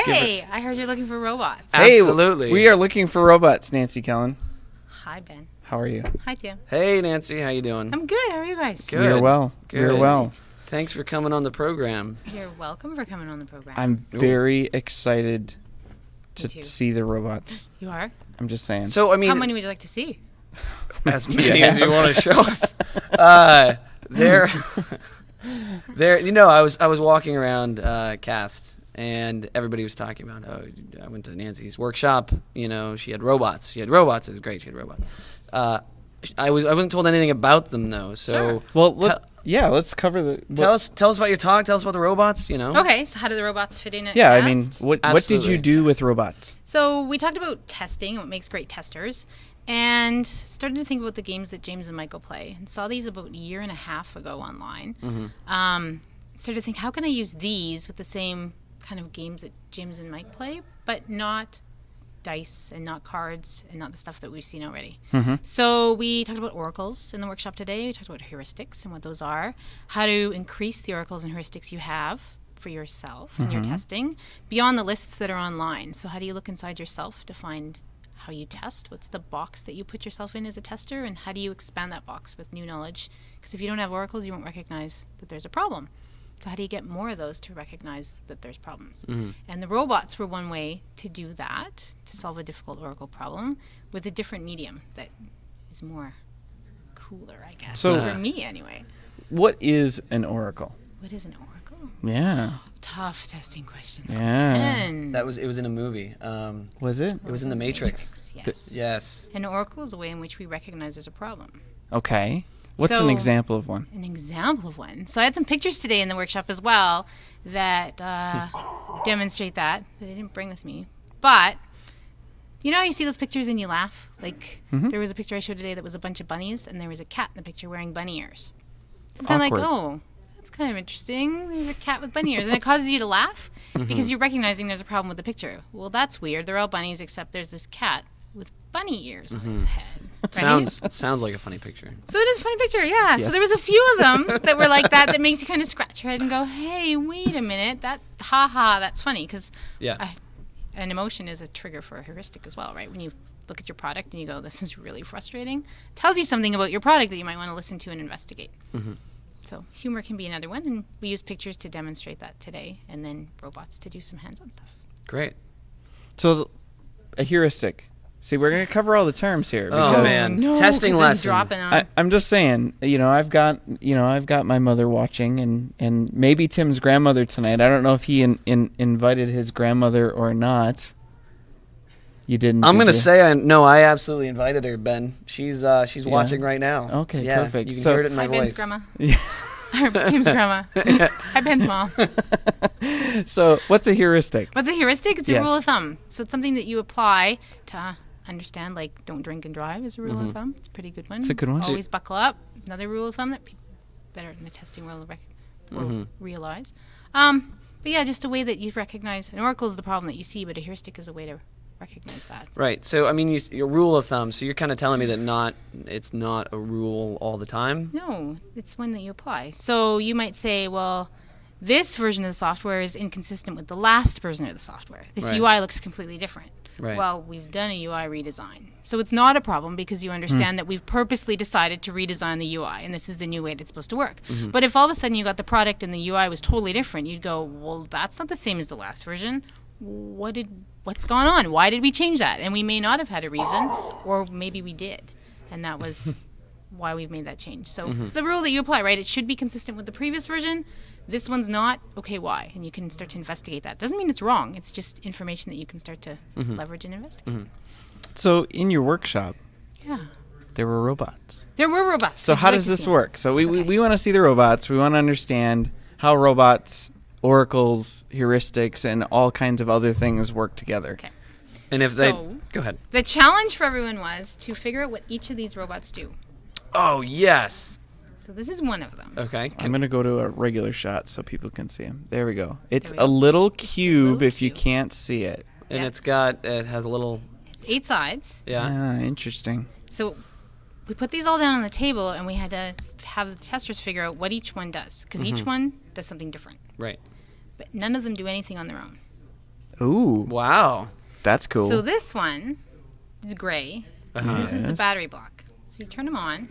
Hey, I heard you're looking for robots. Hey, Absolutely. we are looking for robots, Nancy Kelln. Hi, Ben. How are you? Hi, Tim. Hey, Nancy, how you doing? I'm good. How are you guys? Good. We are well. Good. We are well. Thanks for coming on the program. You're welcome for coming on the program. I'm very excited to too. see the robots. You are? I'm just saying. So, I mean, How many would you like to see? as many as you want to show us. There, you know, I was walking around Cast, and everybody was talking about, oh, I went to Nancy's workshop. You know, she had robots. It was great. She had robots. I wasn't told anything about them though. So, Sure. Well, let's cover the. tell us about your talk. Tell us about the robots. You know. Okay, so how do the robots fit in at Yeah, I Cast? mean, what did Absolutely. you do with robots? So we talked about testing and what makes great testers, and started to think about the games that James and Michael play, and saw these about a year and a half ago online. Started to think, how can I use these with the same kind of games that James and Mike play, but not dice and not cards and not the stuff that we've seen already. So we talked about oracles in the workshop today. We talked about heuristics and what those are, how to increase the oracles and heuristics you have for yourself in your testing beyond the lists that are online. So how do you look inside yourself to find how you test? What's the box that you put yourself in as a tester, and how do you expand that box with new knowledge? Because if you don't have oracles, you won't recognize that there's a problem. So how do you get more of those to recognize that there's problems? And the robots were one way to do that, to solve a difficult oracle problem with a different medium that is more cooler, I guess, So- for me anyway. What is an oracle? What is an oracle? Yeah. Tough testing question. Yeah. And It was in a movie. Was it? It was in the Matrix. Yes. Yes. An oracle is a way in which we recognize there's a problem. Okay. What's an So- example of one? An example of one. So I had some pictures today in the workshop as well that demonstrate that I didn't bring with me. But you know how you see those pictures and you laugh? Like there was a picture I showed today that was a bunch of bunnies, and there was a cat in the picture wearing bunny ears. It's kind of like, Awkward. oh, that's kind of interesting. There's a cat with bunny ears, and it causes you to laugh because you're recognizing there's a problem with the picture. Well, that's weird. They're all bunnies except there's this cat with bunny ears on its head. Right? Sounds like a funny picture. So it is a funny picture, yeah. Yes. So there was a few of them that were like that makes you kind of scratch your head and go, hey, wait a minute, that's funny, because Yeah. an emotion is a trigger for a heuristic as well, right? When you look at your product and you go, this is really frustrating, it tells you something about your product that you might want to listen to and investigate. So humor can be another one, and we use pictures to demonstrate that today, and then robots to do some hands-on stuff. Great. So a heuristic. See, we're going to cover all the terms here. Oh, because man. No, Testing 'cause I'm lesson. dropping on. I'm just saying, I've got my mother watching, and maybe Tim's grandmother tonight. I don't know if he invited his grandmother or not. You didn't. I'm did gonna you? say I absolutely invited her, Ben. She's watching right now. Okay, yeah, perfect. You can So- hear it in my Hi, voice. Ben's grandma. Yeah. Or Tim's grandma. Hi, Ben's mom. So, what's a heuristic? What's a heuristic? It's a Yes. rule of thumb. So it's something that you apply to understand, like don't drink and drive is a rule of thumb. It's a pretty good one. It's a good one. Always buckle up. Another rule of thumb that people that are in the testing world will realize. But yeah, just a way that you recognize. An oracle is the problem that you see, but a heuristic is a way to recognize that. Right. So I mean, your rule of thumb. So you're kind of telling me that it's not a rule all the time. No, it's one that you apply. So you might say, well, this version of the software is inconsistent with the last version of the software. This Right. UI looks completely different. Right. Well, we've done a UI redesign. So it's not a problem because you understand that we've purposely decided to redesign the UI, and this is the new way it's supposed to work. But if all of a sudden you got the product and the UI was totally different, you'd go, well, that's not the same as the last version. What's going on? Why did we change that? And we may not have had a reason, or maybe we did. And that was why we've made that change. So it's the rule that you apply, right? It should be consistent with the previous version. This one's not. Okay, why? And you can start to investigate that. Doesn't mean it's wrong. It's just information that you can start to leverage and investigate. So, in your workshop, Yeah. there were robots. There were robots. So, Would you how like does to this see them? work? So, we Okay. want to see the robots. We want to understand how robots, oracles, heuristics, and all kinds of other things work together. Okay. And if So- go ahead. The challenge for everyone was to figure out what each of these robots do. Oh yes. So this is one of them. Okay. I'm going to go to a regular shot so people can see him. There we go. It's we a go. little cube if you cube. can't see it. And Yeah. it has a little. It's 8 sides. Yeah. Ah, interesting. So we put these all down on the table, and we had to have the testers figure out what each one does, because each one does something different. Right. But none of them do anything on their own. Ooh, Wow. that's cool. So this one is gray. Uh-huh. This is the Yes. battery block. So you turn them on.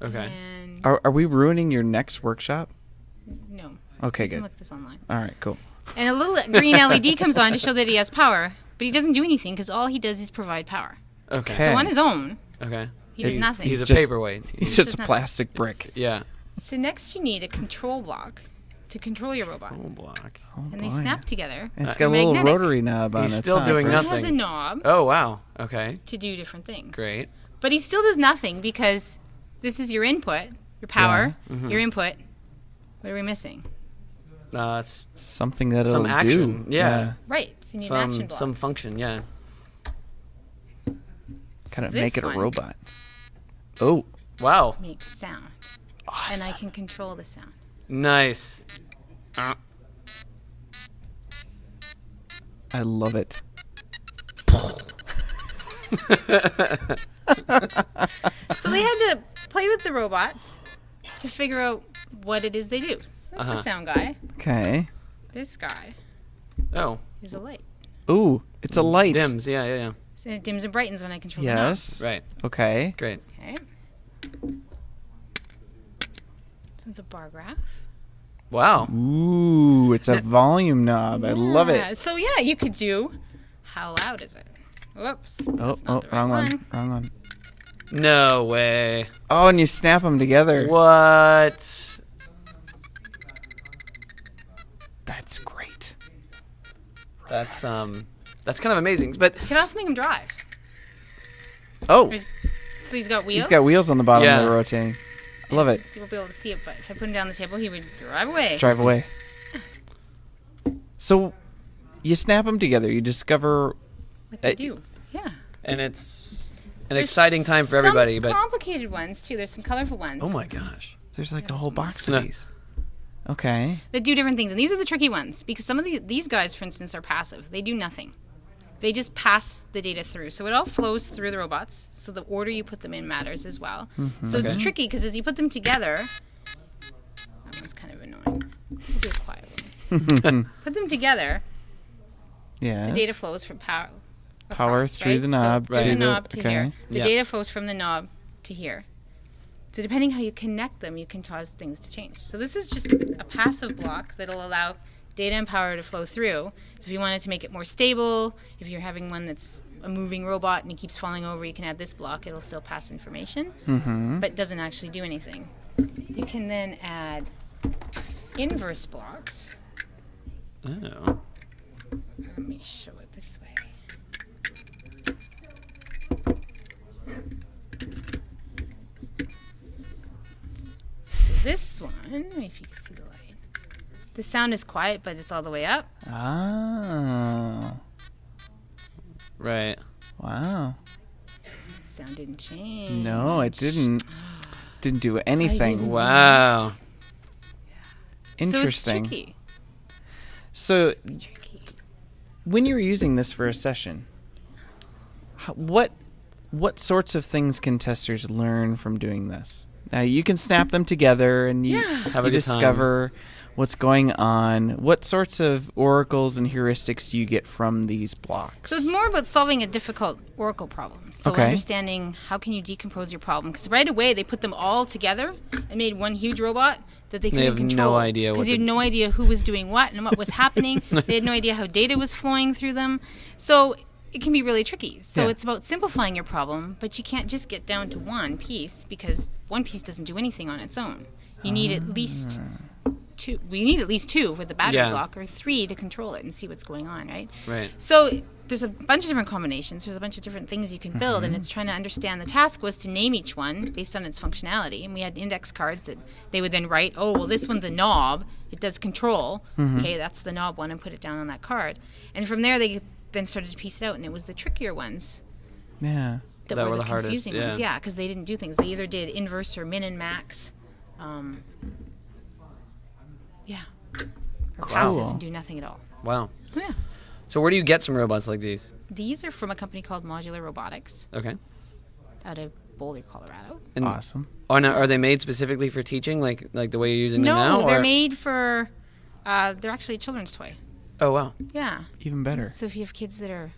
Okay. And Are we ruining your next workshop? no. Okay, You can good. look this online. All right, cool. And a little green LED comes on to show that he has power, but he doesn't do anything because all he does is provide power. Okay. Okay. So on his own, Okay. he does nothing. He's a just- paperweight. He's does just a nothing. plastic brick. Yeah. So next you need a control block to control your robot. Oh, block. Oh, And they boy. snap together. And it's They're got a little magnetic. rotary knob on it. He's still doing So nothing. he has a knob Oh, wow. Okay. to do different things. Great. But he still does nothing because this is your input, your power, your input. What are we missing? Something that Some it'll action. do. Yeah. Right. So you need an action block. Some function. Yeah. Kind of this make it a one- robot. Oh, Wow. Makes sound. And awesome. I can control the sound. Nice. I love it. So they had to play with the robots to figure out what it is they do. So that's the sound guy. Okay. This guy Oh. is a light. Ooh, it's a light. Dims. Yeah. Yeah. Yeah. So it dims and brightens when I control Yes. Right. Okay. Great. the knob. Okay. So it's a bar graph. Wow. Ooh, it's a volume knob. I love Yeah, it. So yeah, you could do how loud is it? Whoops. Oh, That's not the right wrong one. Wrong one. No way. Oh, and you snap them together. What? That's great. That's kind of amazing. But You can also make him drive. Oh, So he's got wheels. he's got wheels on the bottom Yeah. that are rotating. I love it. You won't be able to see it, but if I put him down the table, he would drive away. Drive away. So, you snap them together. You discover. What they do. Yeah. and it's an There's exciting time for everybody. Some But complicated ones too. There's some colorful ones. oh my gosh. There's like a whole box No. of these. Okay. That do different things, and these are the tricky ones because some of these guys, for instance, are passive. They do nothing. They just pass the data through. So it all flows through the robots. So the order you put them in matters as well. So it's tricky because as you put them together, that one's kind of annoying. I'll do a quiet one. Put them together. Yeah. The data flows from power. Power across, through right? the knob So to through the the- knob to okay. here. The Yeah. data flows from the knob to here. So depending how you connect them, you can cause things to change. So this is just a passive block that'll allow data and power to flow through. So if you wanted to make it more stable, if you're having one that's a moving robot and it keeps falling over, you can add this block. It'll still pass information, but doesn't actually do anything. You can then add inverse blocks. Oh. Let me show it this way. So this one, if you can see the light, the sound is quiet, but it's all the way up. Oh. Right. Wow. Sound didn't change. No, it didn't. Didn't do anything. didn't. Wow. Interesting. So it's tricky. So, Tricky. when you were using this for a session, what sorts of things can testers learn from doing this? Now you can snap them together and you, Have you a good time. discover what's going on. What sorts of oracles and heuristics do you get from these blocks? So it's more about solving a difficult Oracle problem. So Okay. understanding how can you decompose your problem. Because right away they put them all together and made one huge robot that they couldn't have no control. idea what Because you had the- no idea who was doing what and what was happening. They had no idea how data was flowing through them. So it can be really tricky. So Yeah. it's about simplifying your problem, but you can't just get down to one piece because one piece doesn't do anything on its own. You need at least two. We need at least two with the battery Yeah. block, or three to control it and see what's going on, right? Right. So there's a bunch of different combinations. There's a bunch of different things you can build, and it's trying to understand. The task was to name each one based on its functionality, and we had index cards that they would then write. Oh, well, this one's a knob. It does control. Okay, that's the knob one, and put it down on that card. And from there, they then started to piece it out, and it was the trickier ones yeah. that That were were the the hardest, confusing yeah. ones. Yeah, because they didn't do things. They either did inverse or min and max. Yeah. Or passive Cool. and do nothing at all. Wow. Yeah. So where do you get some robots like these? These are from a company called Modular Robotics Okay. out of Boulder, Colorado. And Awesome. are they made specifically for teaching, like the way you're using them now? No, they're or? made for. They're actually a children's toy. Oh, wow. Yeah. Even better. So if you have kids that are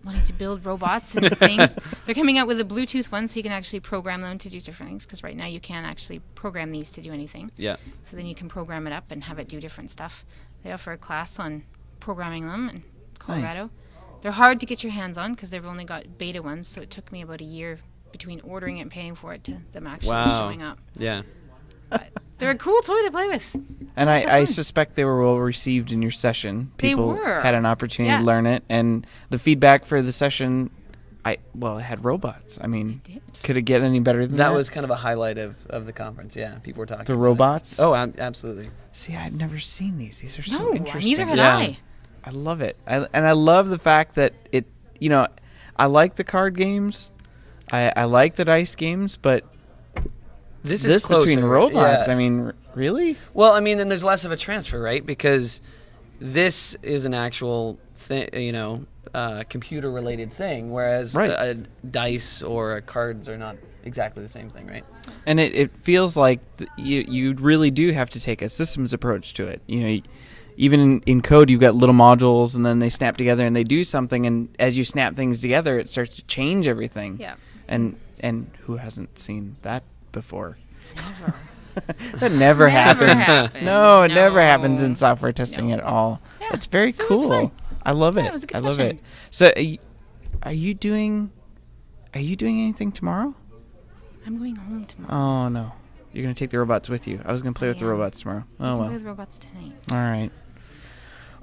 wanting to build robots and things, they're coming out with a Bluetooth one so you can actually program them to do different things, because right now you can't actually program these to do anything. Yeah. So then you can program it up and have it do different stuff. They offer a class on programming them in Colorado. Nice. They're hard to get your hands on because they've only got beta ones, so it took me about a year between ordering it and paying for it to them actually showing up. Yeah. But they're a cool toy to play with. And I suspect they were well received in your session. They People were. had an opportunity to Yeah. learn it, and the feedback for the session, it had robots. I mean, It did. could it get any better than that? That was kind of a highlight of the conference. Yeah, people were talking the about it. robots. Oh, absolutely. See, I'd never seen these. These are so No, interesting. neither had Yeah. I. I love it. I love the fact that it. I like the card games. I like the dice games, but This this is closer. between robots. Yeah. I mean, really? Well, I mean, then there's less of a transfer, right? Because this is an actual thing, computer-related thing, whereas Right. a dice or cards are not exactly the same thing, right? And it feels like you really do have to take a systems approach to it. Even in code, you've got little modules, and then they snap together and they do something. And as you snap things together, it starts to change everything. Yeah. And who hasn't seen that before? Never. That never happens. happens. No, it never No. happens in software testing at all. Yeah, It's very so it was cool. fun. I love it. Yeah, it was a good I love session. it. So, are you doing anything tomorrow? I'm going home tomorrow. Oh no, you're gonna take the robots with you. I was gonna play with the Yeah. robots tomorrow. I Oh can well. play with robots tonight. All right.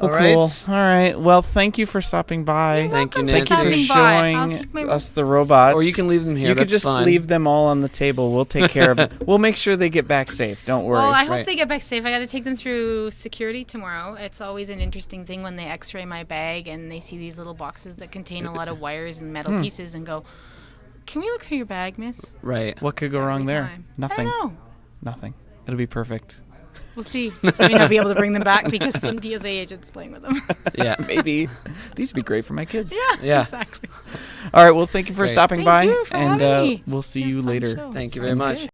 All Well, right. cool. All right. Well, thank you for stopping by. You're Thank you, welcome Thank you for Nancy. stopping by. I'll showing take my us the robots. Or you can leave them here. You could That's just fine. leave them all on the table. We'll take care of it. We'll make sure they get back safe. Don't worry. Well, I hope Right. they get back safe. I got to take them through security tomorrow. It's always an interesting thing when they x-ray my bag and they see these little boxes that contain a lot of wires and metal pieces and go, "Can we look through your bag, miss?" Right. What could go wrong Every there? time. Nothing. I don't know. Nothing. It'll be perfect. We'll see. I may not be able to bring them back because some DSA agent's playing with them. Yeah. Maybe. These would be great for my kids. Yeah. Exactly. All right. Well, thank you for Great. stopping Thank by. you for and having me. we'll see It was you a fun later. show. Thank you very Sounds much. good.